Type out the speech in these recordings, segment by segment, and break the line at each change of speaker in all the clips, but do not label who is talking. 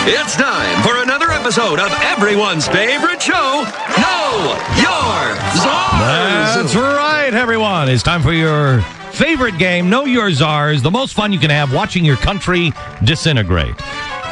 It's time for another episode of everyone's favorite show, Know Your Czars.
That's right, everyone. It's time for your favorite game, Know Your Czars, the most fun you can have watching your country disintegrate.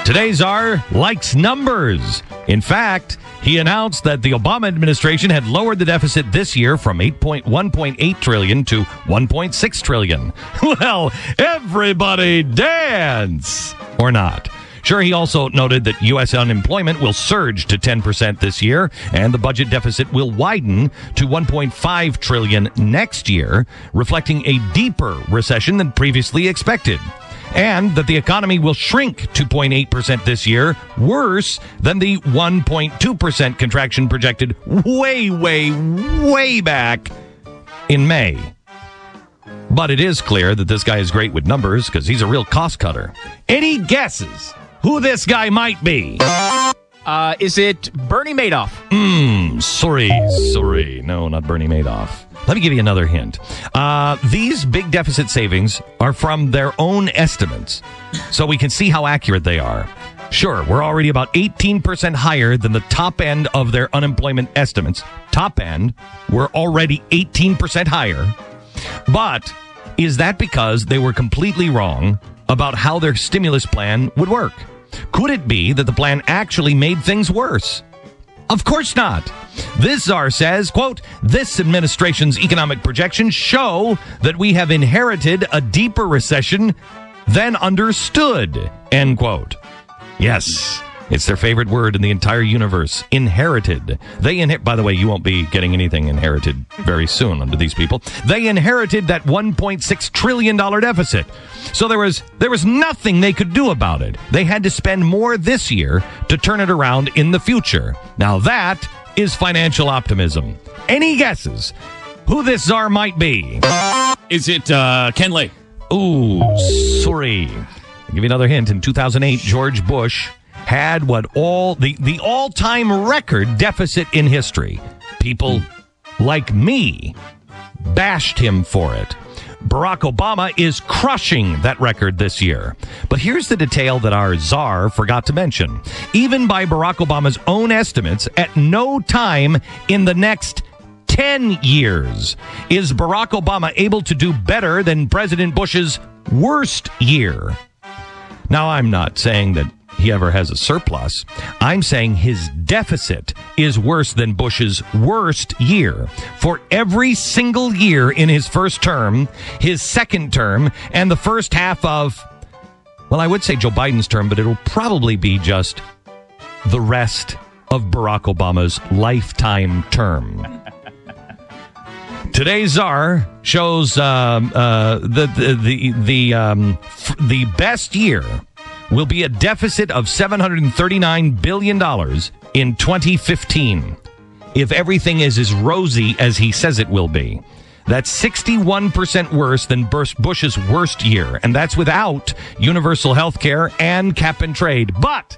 Today's czar likes numbers. In fact, he announced that the Obama administration had lowered the deficit this year from $1.8 trillion to $1.6 trillion. Well, everybody dance! Or not. Sure, he also noted that U.S. unemployment will surge to 10% this year, and the budget deficit will widen to $1.5 trillion next year, reflecting a deeper recession than previously expected. And that the economy will shrink 2.8% this year, worse than the 1.2% contraction projected way back in May. But it is clear that this guy is great with numbers because he's a real cost cutter. Any guesses who this guy might be?
Is it Bernie Madoff?
Sorry. No, not Bernie Madoff. Let me give you another hint. These big deficit savings are from their own estimates, so we can see how accurate they are. Sure, we're already about 18% higher than the top end of their unemployment estimates. Top end, we're already 18% higher. But is that because they were completely wrong about how their stimulus plan would work? Could it be that the plan actually made things worse? Of course not. This czar says, quote, this administration's economic projections show that we have inherited a deeper recession than understood, end quote. Yes, it's their favorite word in the entire universe, inherited. By the way, you won't be getting anything inherited very soon under these people. They inherited that $1.6 trillion deficit. So there was nothing they could do about it. They had to spend more this year to turn it around in the future. Now that is financial optimism. Any guesses who this czar might be?
Is it Ken Lay?
Ooh, sorry. I'll give you another hint. In 2008, George Bush had the all-time record deficit in history. People like me bashed him for it. Barack Obama is crushing that record this year. But here's the detail that our czar forgot to mention. Even by Barack Obama's own estimates, at no time in the next 10 years is Barack Obama able to do better than President Bush's worst year. Now, I'm not saying that he ever has a surplus. I'm saying his deficit is worse than Bush's worst year for every single year in his first term, his second term, and the first half of, well, I would say Joe Biden's term, but it'll probably be just the rest of Barack Obama's lifetime term. Today's czar shows the best year will be a deficit of $739 billion in 2015. If everything is as rosy as he says it will be. That's 61% worse than Bush's worst year. And that's without universal health care and cap and trade. But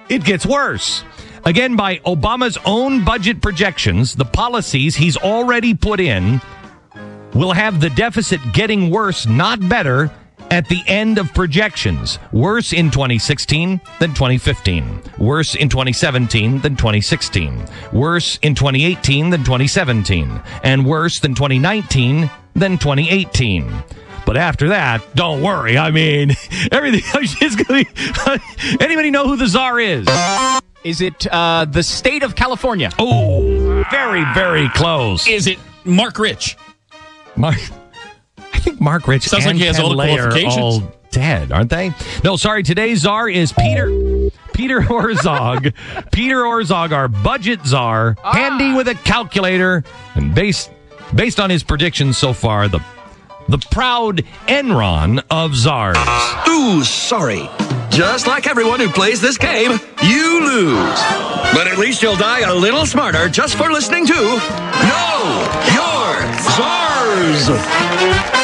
it gets worse. Again, by Obama's own budget projections, the policies he's already put in will have the deficit getting worse, not better, at the end of projections. Worse in 2016 than 2015. Worse in 2017 than 2016. Worse in 2018 than 2017. And worse than 2019 than 2018. But after that, don't worry. I mean, everything is going to be... Anybody know who the czar is?
Is it the state of California?
Oh, very, very close.
Is it Mark Rich?
I think Mark Rich
sounds
and
like he has all the qualifications.
All dead, aren't they? No, sorry. Today's czar is Peter Horzog. Peter Horzog, our budget czar, handy with a calculator, and based on his predictions so far, the proud Enron of czars.
Ooh, sorry. Just like everyone who plays this game, you lose. But at least you'll die a little smarter just for listening to Know Your Czars.